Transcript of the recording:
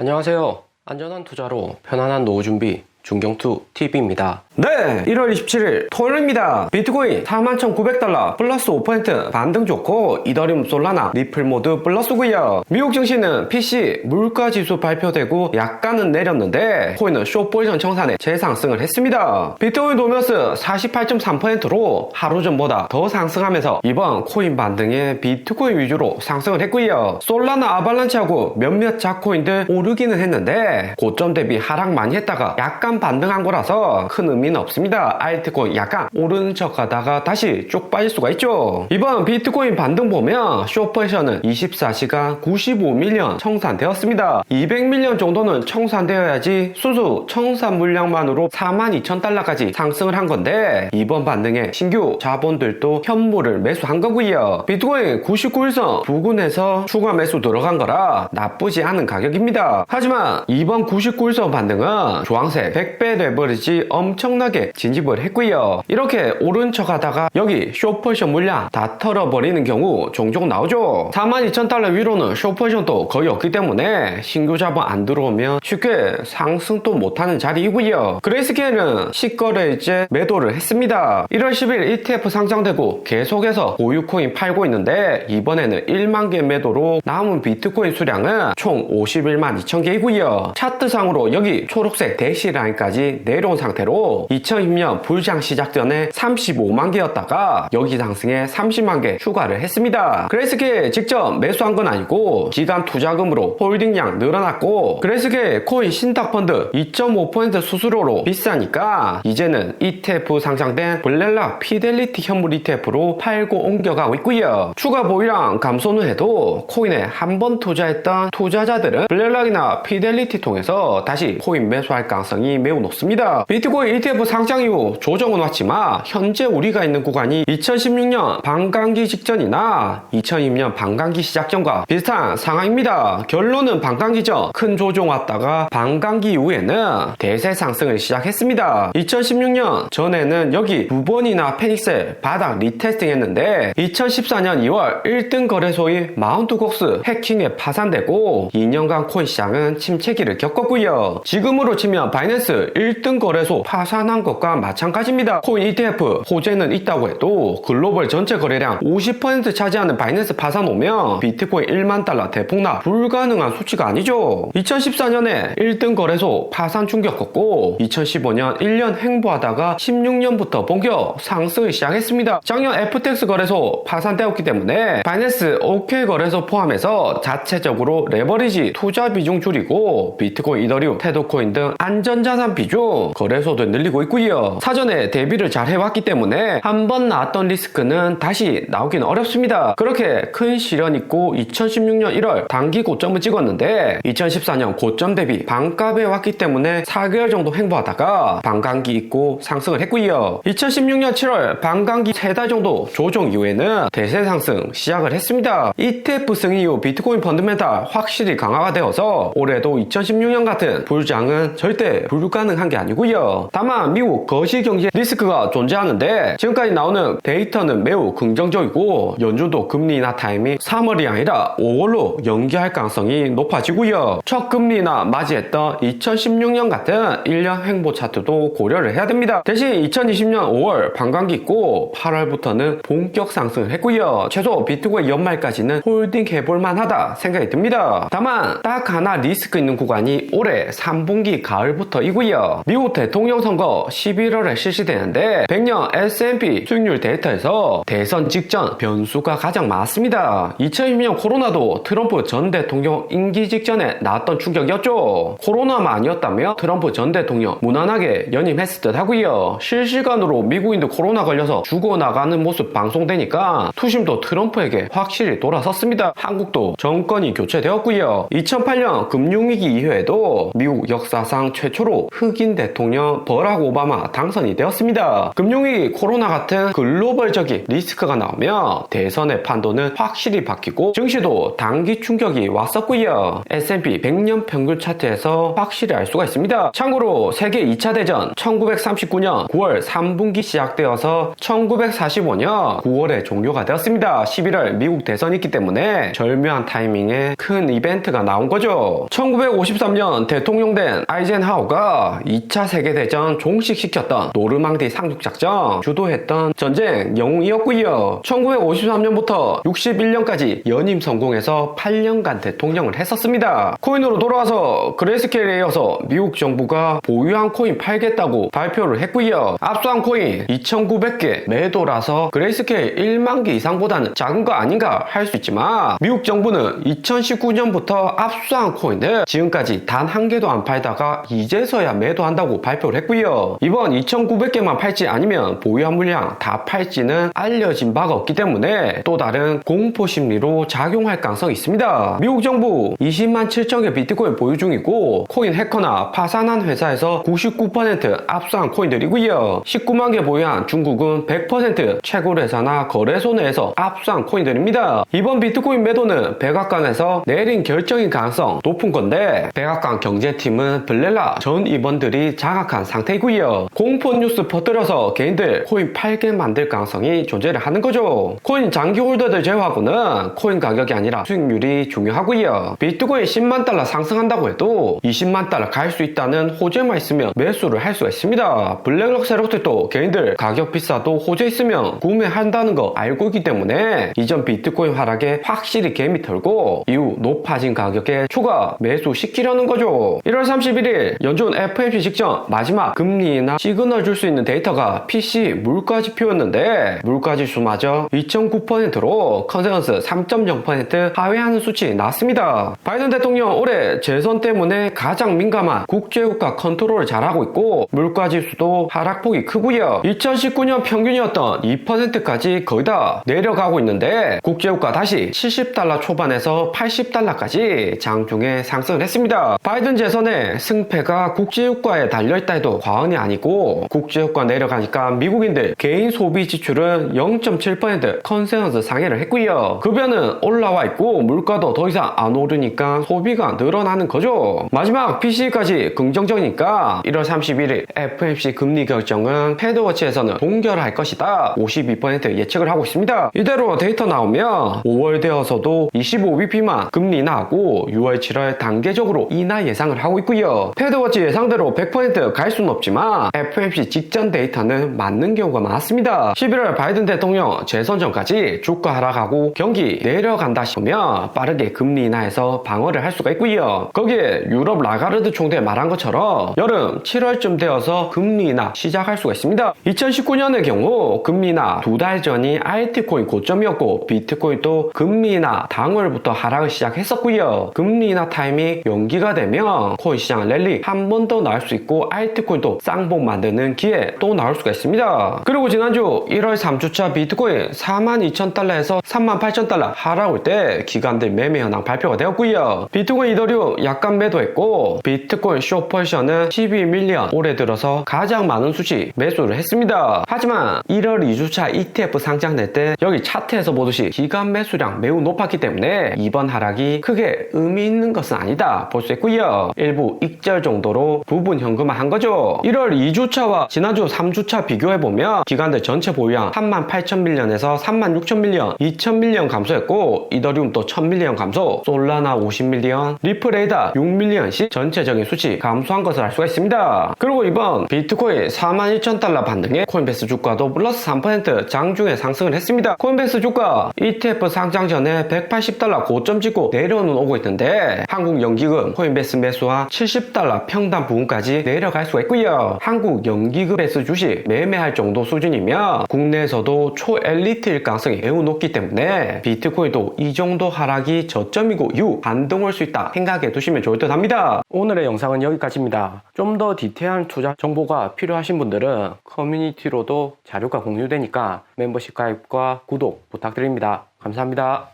안녕하세요. 안전한 투자로 편안한 노후 준비 중경투 TV입니다. 네, 1월 27일 토요일입니다. 비트코인 41,900달러 플러스 5% 반등 좋고 이더리움 솔라나 리플 모두 플러스고요. 미국 증시는 PC 물가지수 발표되고 약간은 내렸는데 코인은 숏포지션 청산에 재상승을 했습니다. 비트코인 도면스 48.3%로 하루 전보다 더 상승하면서 이번 코인 반등에 비트코인 위주로 상승을 했고요. 솔라나 아발란치하고 몇몇 작코인들 오르기는 했는데 고점 대비 하락 많이 했다가 약간 반등한 거라서 큰 의미는 없습니다. 알트코인 약간 오르는 척 하다가 다시 쭉 빠질 수가 있죠. 이번 비트코인 반등 보면 숏포지션은 24시간 95밀리언 청산되었습니다. 200밀리언 정도는 청산되어야지 순수 청산 물량만으로 42,000달러까지 상승을 한 건데 이번 반등에 신규 자본들도 현물을 매수한 거고요. 비트코인 99일선 부근에서 추가 매수 들어간 거라 나쁘지 않은 가격입니다. 하지만 이번 99일선 반등은 주황색 100배 레버리지 엄청나게 진입을 했고요. 이렇게 오른 척 하다가 여기 숏포지션 물량 다 털어버리는 경우 종종 나오죠. 42,000달러 위로는 숏포지션도 거의 없기 때문에 신규 자본 안 들어오면 쉽게 상승도 못하는 자리이고요. 그레이스케일은 10거래일째 매도를 했습니다. 1월 10일 ETF 상장되고 계속해서 보유코인 팔고 있는데 이번에는 1만 개 매도로 남은 비트코인 수량은 총 51만 2천 개이고요. 차트상으로 여기 초록색 대시 라인까지 내려온 상태로 2010년 불장 시작 전에 35만 개였다가 여기 상승에 30만 개 추가를 했습니다. 그레이스케일 직접 매수한 건 아니고 기간 투자금으로 홀딩량 늘어났고 그레이스케일 코인 신탁펀드 2.5% 수수료로 비싸니까 이제는 ETF 상장된 블렐락 피델리티 현물 ETF로 팔고 옮겨가고 있고요. 추가 보유량 감소는 해도 코인에 한 번 투자했던 투자자들은 블렐락이나 피델리티 통해서 다시 코인 매수할 가능성이 매우 높습니다. 비트코인 ETF 상장 이후 조정은 왔지만 현재 우리가 있는 구간이 2016년 반감기 직전이나 2020년 반감기 시작 전과 비슷한 상황입니다. 결론은 반감기 전 큰 조정 왔다가 반감기 이후에는 대세 상승을 시작했습니다. 2016년 전에는 여기 두 번이나 페닉셀 바닥 리테스팅 했는데 2014년 2월 1등 거래소인 마운트콕스 해킹에 파산되고 2년간 코인 시장은 침체기를 겪었고요. 지금으로 치면 바이낸스 1등 거래소 파산한 것과 마찬가지입니다. 코인 ETF 호재는 있다고 해도 글로벌 전체 거래량 50% 차지하는 바이낸스 파산 오면 비트코인 1만 달러 대폭락 불가능한 수치가 아니죠. 2014년에 1등 거래소 파산 충격받고 2015년 1년 행보하다가 16년부터 본격 상승을 시작했습니다. 작년 FTX 거래소 파산되었기 때문에 바이낸스 OK 거래소 포함해서 자체적으로 레버리지 투자 비중 줄이고 비트코인, 이더리움, 테도코인 등 안전자산 비중 거래소도 늘리고 있고요. 사전에 대비를 잘 해왔기 때문에 한번 나왔던 리스크는 다시 나오기는 어렵습니다. 그렇게 큰 시련 있고 2016년 1월 단기 고점을 찍었는데 2014년 고점 대비 반값에 왔기 때문에 4개월 정도 횡보하다가 반감기 있고 상승을 했고요. 2016년 7월 반감기 3달 정도 조정 이후에는 대세 상승 시작을 했습니다. ETF 승인 이후 비트코인 펀드멘탈 확실히 강화가 되어서 올해도 2016년 같은 불장은 절대 불가능한 게 아니고요. 다만 미국 거시경제 리스크가 존재하는데 지금까지 나오는 데이터는 매우 긍정적이고 연준도 금리 인하 타임이 3월이 아니라 5월로 연기할 가능성이 높아지고요. 첫 금리 인하 맞이했던 2016년 같은 1년 횡보 차트도 고려를 해야 됩니다. 대신 2020년 5월 반감기 있고 8월부터는 본격 상승을 했고요. 최소 비트코인 연말까지는 홀딩 해볼만 하다 생각이 듭니다. 다만 딱 하나 리스크 있는 구간이 올해 3분기 가을부터이고요. 미국 대통령 선거 11월에 실시되는데 100년 S&P 수익률 데이터에서 대선 직전 변수가 가장 많습니다. 2020년 코로나도 트럼프 전 대통령 임기 직전에 나왔던 충격이었죠. 코로나만 아니었다면 트럼프 전 대통령 무난하게 연임했을 듯 하고요. 실시간으로 미국인도 코로나 걸려서 죽어나가는 모습 방송되니까 투심도 트럼프에게 확실히 돌아섰습니다. 한국도 정권이 교체되었고요. 2008년 금융위기 이후에도 미국 역사상 최초로 바로 흑인 대통령 버락 오바마 당선이 되었습니다. 금융위기, 코로나 같은 글로벌적인 리스크가 나오면 대선의 판도는 확실히 바뀌고 증시도 단기 충격이 왔었고요. S&P 100년 평균 차트에서 확실히 알 수가 있습니다. 참고로 세계 2차 대전 1939년 9월 3분기 시작되어서 1945년 9월에 종료가 되었습니다. 11월 미국 대선이 있기 때문에 절묘한 타이밍에 큰 이벤트가 나온 거죠. 1953년 대통령 된 아이젠하워가 2차 세계대전 종식시켰던 노르망디 상륙작전 주도했던 전쟁 영웅이었고요. 1953년부터 61년까지 연임 성공해서 8년간 대통령을 했었습니다. 코인으로 돌아와서 그레이스케일에 이어서 미국 정부가 보유한 코인 팔겠다고 발표를 했고요. 압수한 코인 2,900개 매도라서 그레이스케일 1만 개 이상보다는 작은 거 아닌가 할 수 있지만 미국 정부는 2019년부터 압수한 코인을 지금까지 단 한 개도 안 팔다가 이제서야 매도한다고 발표를 했고요. 이번 2,900개만 팔지 아니면 보유한 물량 다 팔지는 알려진 바가 없기 때문에 또 다른 공포 심리로 작용할 가능성이 있습니다. 미국 정부 20만 7천 개 비트코인 보유 중이고 코인 해커나 파산한 회사에서 99% 압수한 코인들이고요. 19만 개 보유한 중국은 100% 채굴 회사나 거래소 내에서 압수한 코인들입니다. 이번 비트코인 매도는 백악관에서 내린 결정인 가능성 높은 건데 백악관 경제팀은 블렐라 전 임원들이 장악한 상태이고요. 공포 뉴스 퍼뜨려서 개인들 코인 팔게 만들 가능성이 존재를 하는 거죠. 코인 장기 홀더들 제외하고는 코인 가격이 아니라 수익률이 중요하고요. 비트코인 10만 달러 상승한다고 해도 20만 달러 갈 수 있다는 호재만 있으면 매수를 할 수가 있습니다. 블랙록 세력들도 개인들 가격 비싸도 호재 있으면 구매한다는 거 알고 있기 때문에 이전 비트코인 하락에 확실히 개미 털고 이후 높아진 가격에 추가 매수시키려는 거죠. 1월 31일 연준 FOMC 직전 마지막 금리나 시그널 줄 수 있는 데이터가 PC 물가지표였는데 물가지수마저 2.9%로 컨센서스 3.0% 하회하는 수치 나왔습니다. 바이든 대통령 올해 재선 때문에 가장 민감한 국제유가 컨트롤을 잘하고 있고 물가지수도 하락폭이 크고요. 2019년 평균이었던 2%까지 거의 다 내려가고 있는데 국제유가 다시 70달러 초반에서 80달러까지 장중에 상승을 했습니다. 바이든 재선의 승패가 국제유가에 달려있다 해도 과언이 아니고 국제유가 내려가니까 미국인들 개인 소비 지출은 0.7% 컨센서스 상회를 했고요. 급여는 올라와 있고 물가도 더 이상 안 오르니까 소비가 늘어나는 거죠. 마지막 PC까지 긍정적이니까 1월 31일 FOMC 금리 결정은 패드워치에서는 동결할 것이다 52% 예측을 하고 있습니다. 이대로 데이터 나오면 5월 되어서도 25bp만 금리 인하하고 6월 7월 단계적으로 인하 예상을 하고 있고요. 패드워치 예상대로 100% 갈 수는 없지만 FOMC 직전 데이터는 맞는 경우가 많았습니다. 11월 바이든 대통령 재선 전까지 주가 하락하고 경기 내려간다 싶으면 빠르게 금리 인하해서 방어를 할 수가 있고요. 거기에 유럽 라가르드 총재 말한 것처럼 여름 7월쯤 되어서 금리 인하 시작할 수가 있습니다. 2019년의 경우 금리 인하 2달 전이 알트코인 고점이었고 비트코인도 금리 인하 당월부터 하락을 시작했었고요. 금리 인하 타임이 연기가 되면 코인 시장 랠리 한 번 더 나올 수 있고 알트코인도 쌍봉 만드는 기회 또 나올 수가 있습니다. 그리고 지난주 1월 3주차 비트코인 42,000달러에서 38,000달러 하락올 때 기관들 매매 현황 발표가 되었고요. 비트코인 이더리움 약간 매도했고 비트코인 숏포지션은 12밀리언 올해 들어서 가장 많은 수치 매수를 했습니다. 하지만 1월 2주차 ETF 상장될 때 여기 차트에서 보듯이 기관 매수량 매우 높았기 때문에 이번 하락이 크게 의미 있는 것은 아니다 볼 수 있고요. 일부 익절 정도로 부분 현금화한 거죠. 1월 2주차와 지난주 3주차 비교해보면 기관들 전체 보유량 38,000밀리언에서 36,000밀리언 2,000밀리언 감소했고 이더리움 또 1,000밀리언 감소, 솔라나 50밀리언, 리플에이다 6밀리언씩 전체적인 수치 감소한 것을 알 수가 있습니다. 그리고 이번 비트코인 41,000달러 반등에 코인베이스 주가도 플러스 3% 장중에 상승을 했습니다. 코인베이스 주가 ETF 상장 전에 180달러 고점 찍고 내려는 오고 있는데 한국 연기금 코인베이스 매수와 70달러 평단 부분까지 내려갈 수가 있고요. 한국 연기금 베이스 주식 매매할 정도 수준이면 국내에서도 초엘리트일 가능성이 매우 높기 때문에 비트코인도 이 정도 하락이 저점이고 이후 반등 올 수 있다 생각해 두시면 좋을 듯 합니다. 오늘의 영상은 여기까지입니다. 좀 더 디테일한 투자 정보가 필요하신 분들은 커뮤니티로도 자료가 공유되니까 멤버십 가입과 구독 부탁드립니다. 감사합니다.